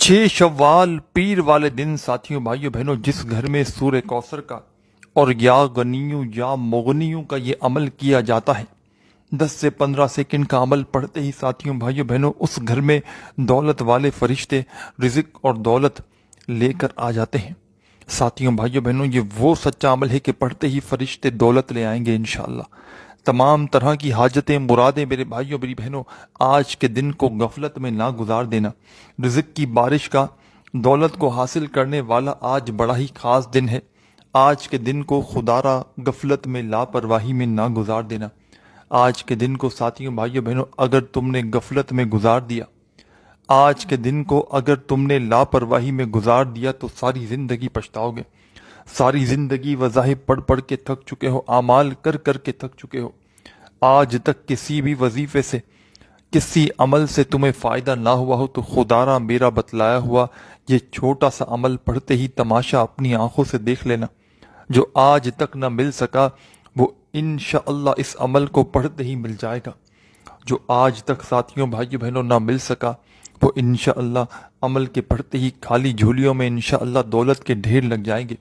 6 शव्वाल पीर वाले दिन साथियों भाइयों बहनों जिस घर में सूर्य कौसर का और या गनियों या मोगनियों का ये अमल किया जाता है 10 से 15 सेकंड का अमल पढ़ते ही साथियों भाइयों बहनों उस घर में दौलत वाले फरिश्ते रिज़्क और दौलत लेकर आ जाते हैं। साथियों भाइयों बहनों ये वो सच्चा अमल है कि पढ़ते ही फरिश्ते दौलत ले आएंगे इंशाअल्लाह। तमाम तरह की हाजतें मुरादें मेरे भाइयों मेरी बहनों आज के दिन को गफलत में ना गुजार देना। रिज़्क की बारिश का दौलत को हासिल करने वाला आज बड़ा ही खास दिन है। आज के दिन को खुदारा गफलत में लापरवाही में ना गुजार देना। आज के दिन को साथियों भाइयों बहनों अगर तुमने गफलत में गुजार दिया, आज के दिन को अगर तुमने लापरवाही में गुजार दिया तो सारी जिंदगी पछताओगे। सारी जिंदगी वज़ाहिब पढ़ पढ़ के थक चुके हो, आमाल कर कर के थक चुके हो। आज तक किसी भी वजीफे से किसी अमल से तुम्हें फ़ायदा ना हुआ हो तो खुदारा मेरा बतलाया हुआ ये छोटा सा अमल पढ़ते ही तमाशा अपनी आंखों से देख लेना। जो आज तक ना मिल सका वो इंशाअल्लाह इस अमल को पढ़ते ही मिल जाएगा। जो आज तक साथियों भाइयों बहनों ना मिल सका वो इंशाअल्लाह अमल के पढ़ते ही खाली झोलियों में इंशाअल्लाह दौलत के ढेर लग जाएंगे।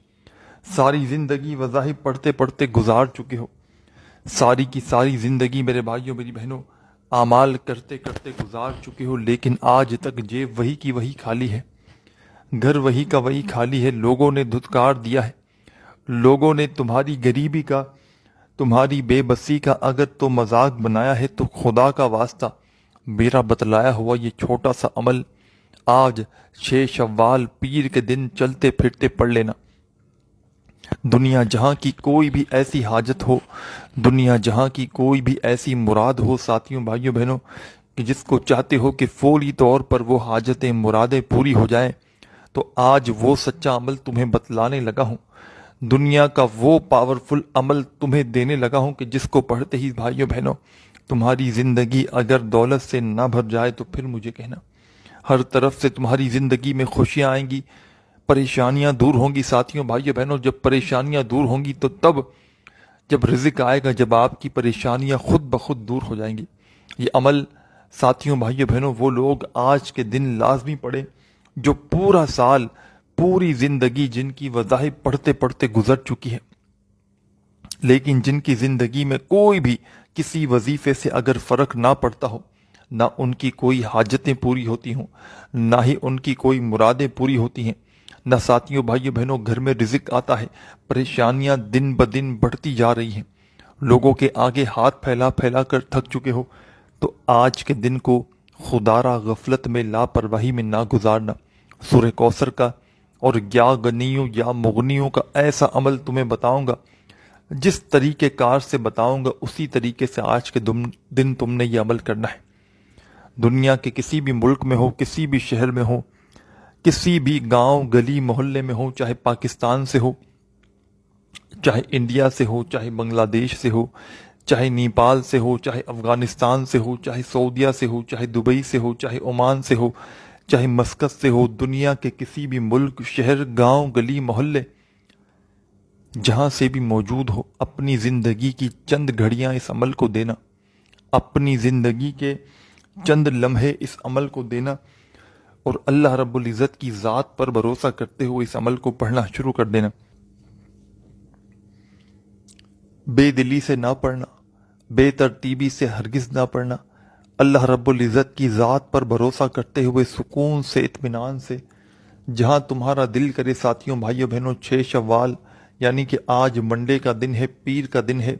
सारी ज़िंदगी वज़ाहिब पढ़ते पढ़ते गुजार चुके हो, सारी की सारी ज़िंदगी मेरे भाइयों मेरी बहनों आमाल करते करते गुजार चुके हो, लेकिन आज तक जेब वही की वही खाली है, घर वही का वही खाली है। लोगों ने धुतकार दिया है, लोगों ने तुम्हारी गरीबी का तुम्हारी बेबसी का अगर तो मजाक बनाया है तो खुदा का वास्ता मेरा बतलाया हुआ ये छोटा सा अमल आज 6 शव्वाल पीर के दिन चलते फिरते पढ़ लेना। दुनिया जहाँ की कोई भी ऐसी हाजत हो, दुनिया जहाँ की कोई भी ऐसी मुराद हो साथियों भाइयों बहनों कि जिसको चाहते हो कि फौरी तौर पर वो हाजतें मुरादें पूरी हो जाएं, तो आज वो सच्चा अमल तुम्हें बतलाने लगा हूँ। दुनिया का वो पावरफुल अमल तुम्हें देने लगा हूँ कि जिसको पढ़ते ही भाइयों बहनों तुम्हारी ज़िंदगी अगर दौलत से ना भर जाए तो फिर मुझे कहना। हर तरफ से तुम्हारी ज़िंदगी में खुशियाँ आएंगी, परेशानियां दूर होंगी। साथियों भाइयों बहनों जब परेशानियां दूर होंगी तो तब जब रिज़्क आएगा, जब आपकी परेशानियां खुद ब खुद दूर हो जाएंगी। ये अमल साथियों भाइयों बहनों वो लोग आज के दिन लाजमी पढ़े जो पूरा साल पूरी ज़िंदगी जिनकी वज़ाहिब पढ़ते पढ़ते गुजर चुकी है, लेकिन जिनकी ज़िंदगी में कोई भी किसी वजीफे से अगर फ़र्क ना पड़ता हो, ना उनकी कोई हाजतें पूरी होती हों, ना ही उनकी कोई मुरादें पूरी होती हैं, ना साथियों भाइयों बहनों घर में रिज़्क आता है, परेशानियां दिन ब दिन बढ़ती जा रही हैं, लोगों के आगे हाथ फैला फैला कर थक चुके हो, तो आज के दिन को खुदारा गफलत में लापरवाही में ना गुजारना। सूरह कौसर का और या गनियों या मुगनियों का ऐसा अमल तुम्हें बताऊंगा, जिस तरीके कार से बताऊंगा उसी तरीके से आज के दिन तुमने ये अमल करना है। दुनिया के किसी भी मुल्क में हो, किसी भी शहर में हो, किसी भी गांव गली मोहल्ले में हो, चाहे पाकिस्तान से हो, चाहे इंडिया से हो, चाहे बांग्लादेश से हो, चाहे नेपाल से हो, चाहे अफगानिस्तान से हो, चाहे सऊदीया से हो, चाहे दुबई से हो, चाहे ओमान से हो, चाहे मस्कत से हो, दुनिया के किसी भी मुल्क शहर गांव गली मोहल्ले जहां से भी मौजूद हो, अपनी ज़िंदगी की चंद घड़ियां इस अमल को देना, अपनी ज़िंदगी के चंद लम्हे इस अमल को देना और अल्लाह रब्बुल इज़्ज़त की ज़ात पर भरोसा करते हुए इस अमल को पढ़ना शुरू कर देना। बेदिली से ना पढ़ना, बेतरतीबी से हरगिज़ ना पढ़ना, अल्लाह रब्बुल इज़्ज़त की ज़ात पर भरोसा करते हुए सुकून से इत्मीनान से जहाँ तुम्हारा दिल करे। साथियों भाइयों बहनों 6 शव्वाल यानी कि आज मंडे का दिन है, पीर का दिन है।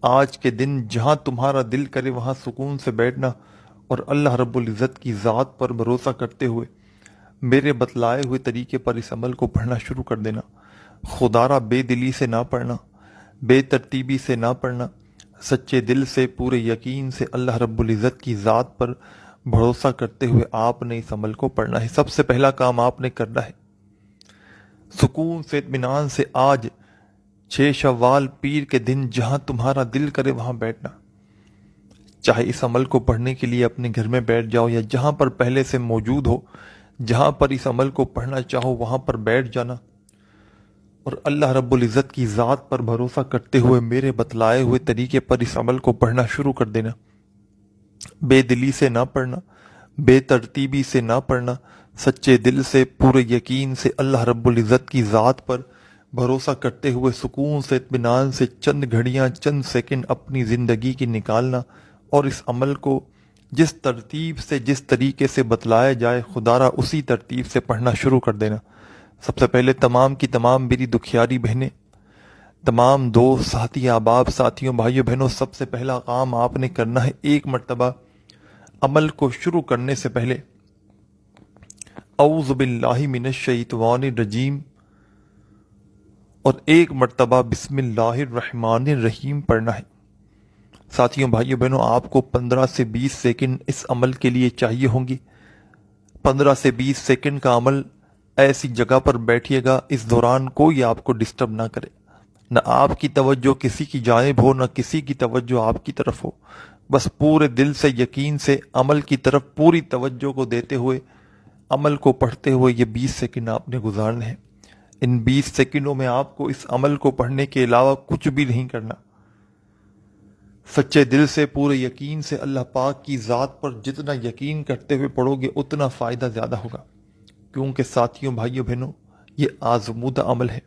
आज के दिन जहाँ तुम्हारा दिल करे वहाँ सुकून से बैठना और अल्लाह रब्बुल इज़्ज़त की ज़ात पर भरोसा करते हुए मेरे बतलाए हुए तरीके पर इस अमल को पढ़ना शुरू कर देना। खुदारा बेदिली से ना पढ़ना, बेतरतीबी से ना पढ़ना, सच्चे दिल से पूरे यकीन से अल्लाह रब्बुल इज़्ज़त की ज़ात पर भरोसा करते हुए आपने इस अमल को पढ़ना है। सबसे पहला काम आपने करना है सुकून से इत्मीनान से आज 6 शव्वाल पीर के दिन जहाँ तुम्हारा दिल करे वहाँ बैठना। चाहे इस अमल को पढ़ने के लिए अपने घर में बैठ जाओ या जहाँ पर पहले से मौजूद हो, जहाँ पर इस अमल को पढ़ना चाहो वहाँ पर बैठ जाना और अल्लाह रब्बुल इज़्ज़त की ज़ात पर भरोसा करते हुए मेरे बतलाए हुए तरीके पर इस अमल को पढ़ना शुरू कर देना। बेदिली से ना पढ़ना, बेतरतीबी से ना पढ़ना, سچے دل سے پورے یقین سے اللہ رب العزت کی ذات پر بھروسہ کرتے ہوئے سکون سے اطمینان سے چند گھڑیاں چند سیکنڈ اپنی زندگی کی نکالنا اور اس عمل کو جس ترتیب سے جس طریقے سے بتلایا جائے خدا را اسی ترتیب سے پڑھنا شروع کر دینا۔ سب سے پہلے تمام کی تمام میری دکھیاری بہنیں، تمام دوست ساتھی احباب ساتھیوں بھائیوں بہنوں، سب سے پہلا کام آپ نے کرنا ہے، ایک مرتبہ عمل کو شروع کرنے سے پہلے اعوذ باللہ من الشیطان الرجیم اور ایک مرتبہ بسم اللہ الرحمن الرحیم پڑھنا ہے۔ ساتھیوں بھائیوں بہنوں، آپ کو 15 سے 20 سیکنڈ اس عمل کے لیے چاہیے ہوں گی۔ 15 سے 20 سیکنڈ کا عمل، ایسی جگہ پر بیٹھیے گا اس دوران کوئی آپ کو ڈسٹرب نہ کرے، نہ آپ کی توجہ کسی کی جانب ہو، نہ کسی کی توجہ آپ کی طرف ہو، بس پورے دل سے یقین سے عمل کی طرف پوری توجہ کو دیتے ہوئے عمل کو پڑھتے ہوئے یہ 20 سیکنڈ آپ نے گزارنے ہیں۔ ان 20 سیکنڈوں میں آپ کو اس عمل کو پڑھنے کے علاوہ کچھ بھی نہیں کرنا۔ سچے دل سے پورے یقین سے اللہ پاک کی ذات پر جتنا یقین کرتے ہوئے پڑھو گے اتنا فائدہ زیادہ ہوگا، کیونکہ ساتھیوں بھائیوں بہنوں یہ آزمودہ عمل ہے۔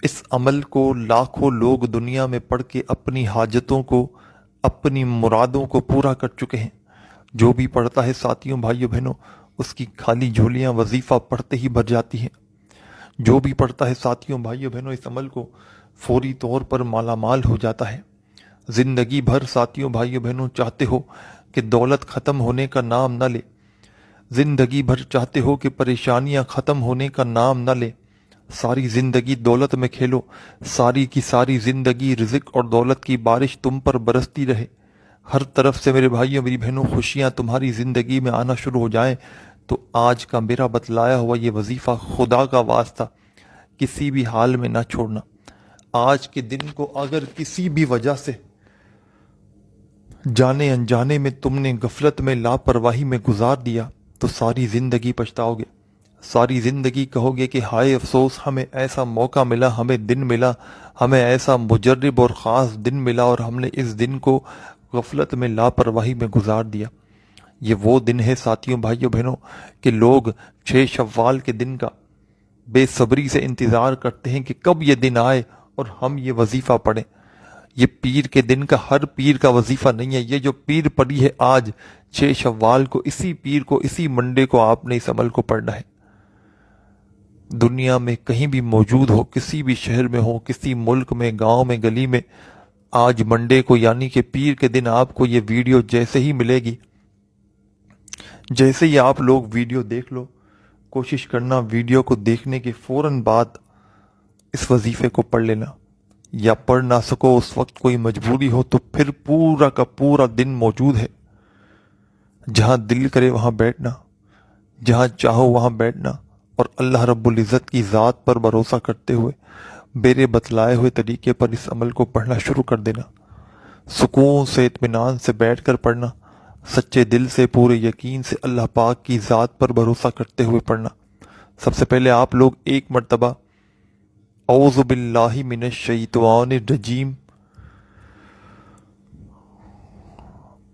اس عمل کو لاکھوں لوگ دنیا میں پڑھ کے اپنی حاجتوں کو اپنی مرادوں کو پورا کر چکے ہیں۔ جو بھی پڑھتا ہے ساتھیوں بھائیوں بہنوں اس کی خالی جھولیاں وظیفہ پڑھتے ہی بھر جاتی ہیں۔ جو بھی پڑھتا ہے ساتھیوں بھائیوں بہنوں اس عمل کو فوری طور پر مالا مال ہو جاتا ہے۔ زندگی بھر ساتھیوں بھائیوں بہنوں چاہتے ہو کہ دولت ختم ہونے کا نام نہ لے، زندگی بھر چاہتے ہو کہ پریشانیاں ختم ہونے کا نام نہ لے، ساری زندگی دولت میں کھیلو، ساری کی ساری زندگی رزق اور دولت کی بارش تم پر برستی رہے، ہر طرف سے میرے بھائیوں میری بہنوں خوشیاں تمہاری زندگی میں آنا شروع ہو جائیں، تو آج کا میرا بتلایا ہوا یہ وظیفہ خدا کا واسطہ کسی بھی حال میں نہ چھوڑنا۔ آج کے دن کو اگر کسی بھی وجہ سے جانے انجانے میں تم نے غفلت میں لاپرواہی میں گزار دیا تو ساری زندگی پچھتاؤ گے، ساری زندگی کہو گے کہ ہائے افسوس، ہمیں ایسا موقع ملا، ہمیں دن ملا، ہمیں ایسا مجرب اور خاص دن ملا اور ہم نے اس دن کو غفلت میں لاپرواہی میں گزار دیا۔ یہ وہ دن ہے ساتھیوں بھائیوں بہنوں کہ لوگ 6 شوال کے دن کا بے صبری سے انتظار کرتے ہیں کہ کب یہ دن آئے اور ہم یہ وظیفہ پڑھیں۔ یہ پیر کے دن کا ہر پیر کا وظیفہ نہیں ہے، یہ جو پیر پڑی ہے آج 6 شوال کو، اسی پیر کو اسی منڈے کو آپ نے اس عمل کو پڑھنا ہے۔ دنیا میں کہیں بھی موجود ہو، کسی بھی شہر میں ہو، کسی ملک میں، گاؤں میں، گلی میں، آج منڈے کو یعنی کہ پیر کے دن آپ کو یہ ویڈیو جیسے ہی ملے گی، جیسے ہی آپ لوگ ویڈیو دیکھ لو، کوشش کرنا ویڈیو کو دیکھنے کے فوراً بعد اس وظیفے کو پڑھ لینا، یا پڑھ نہ سکو اس وقت کوئی مجبوری ہو تو پھر پورا کا پورا دن موجود ہے، جہاں دل کرے وہاں بیٹھنا، جہاں چاہو وہاں بیٹھنا اور اللہ رب العزت کی ذات پر بھروسہ کرتے ہوئے میرے بتلائے ہوئے طریقے پر اس عمل کو پڑھنا شروع کر دینا۔ سکون سے اطمینان سے بیٹھ کر پڑھنا، سچے دل سے پورے یقین سے اللہ پاک کی ذات پر بھروسہ کرتے ہوئے پڑھنا۔ سب سے پہلے آپ لوگ ایک مرتبہ اعوذ باللہ من الشیطان الرجیم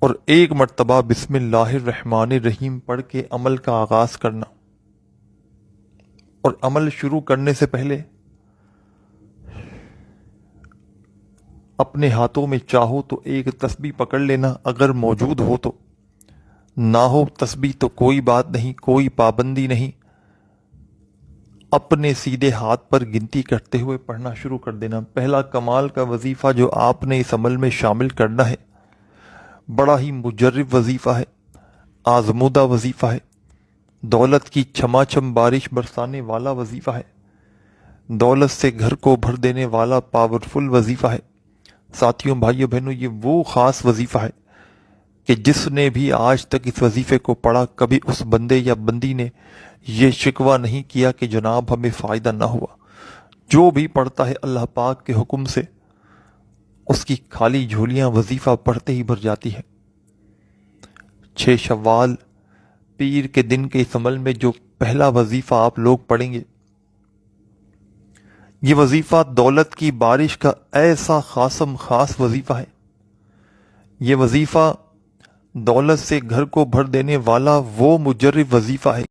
اور ایک مرتبہ بسم اللہ الرحمن الرحیم پڑھ کے عمل کا آغاز کرنا، اور عمل شروع کرنے سے پہلے اپنے ہاتھوں میں چاہو تو ایک تسبیح پکڑ لینا، اگر موجود ہو تو، نہ ہو تسبیح تو کوئی بات نہیں، کوئی پابندی نہیں، اپنے سیدھے ہاتھ پر گنتی کرتے ہوئے پڑھنا شروع کر دینا۔ پہلا کمال کا وظیفہ جو آپ نے اس عمل میں شامل کرنا ہے، بڑا ہی مجرب وظیفہ ہے، آزمودہ وظیفہ ہے، دولت کی چھما چھم بارش برسانے والا وظیفہ ہے، دولت سے گھر کو بھر دینے والا پاورفل وظیفہ ہے۔ ساتھیوں بھائیوں بہنوں یہ وہ خاص وظیفہ ہے کہ جس نے بھی آج تک اس وظیفے کو پڑھا، کبھی اس بندے یا بندی نے یہ شکوہ نہیں کیا کہ جناب ہمیں فائدہ نہ ہوا۔ جو بھی پڑھتا ہے اللہ پاک کے حکم سے اس کی خالی جھولیاں وظیفہ پڑھتے ہی بھر جاتی ہے۔ 6 شوال پیر کے دن کے اس عمل میں جو پہلا وظیفہ آپ لوگ پڑھیں گے، یہ وظیفہ دولت کی بارش کا ایسا خاص وظیفہ ہے، یہ وظیفہ دولت سے گھر کو بھر دینے والا وہ مجرب وظیفہ ہے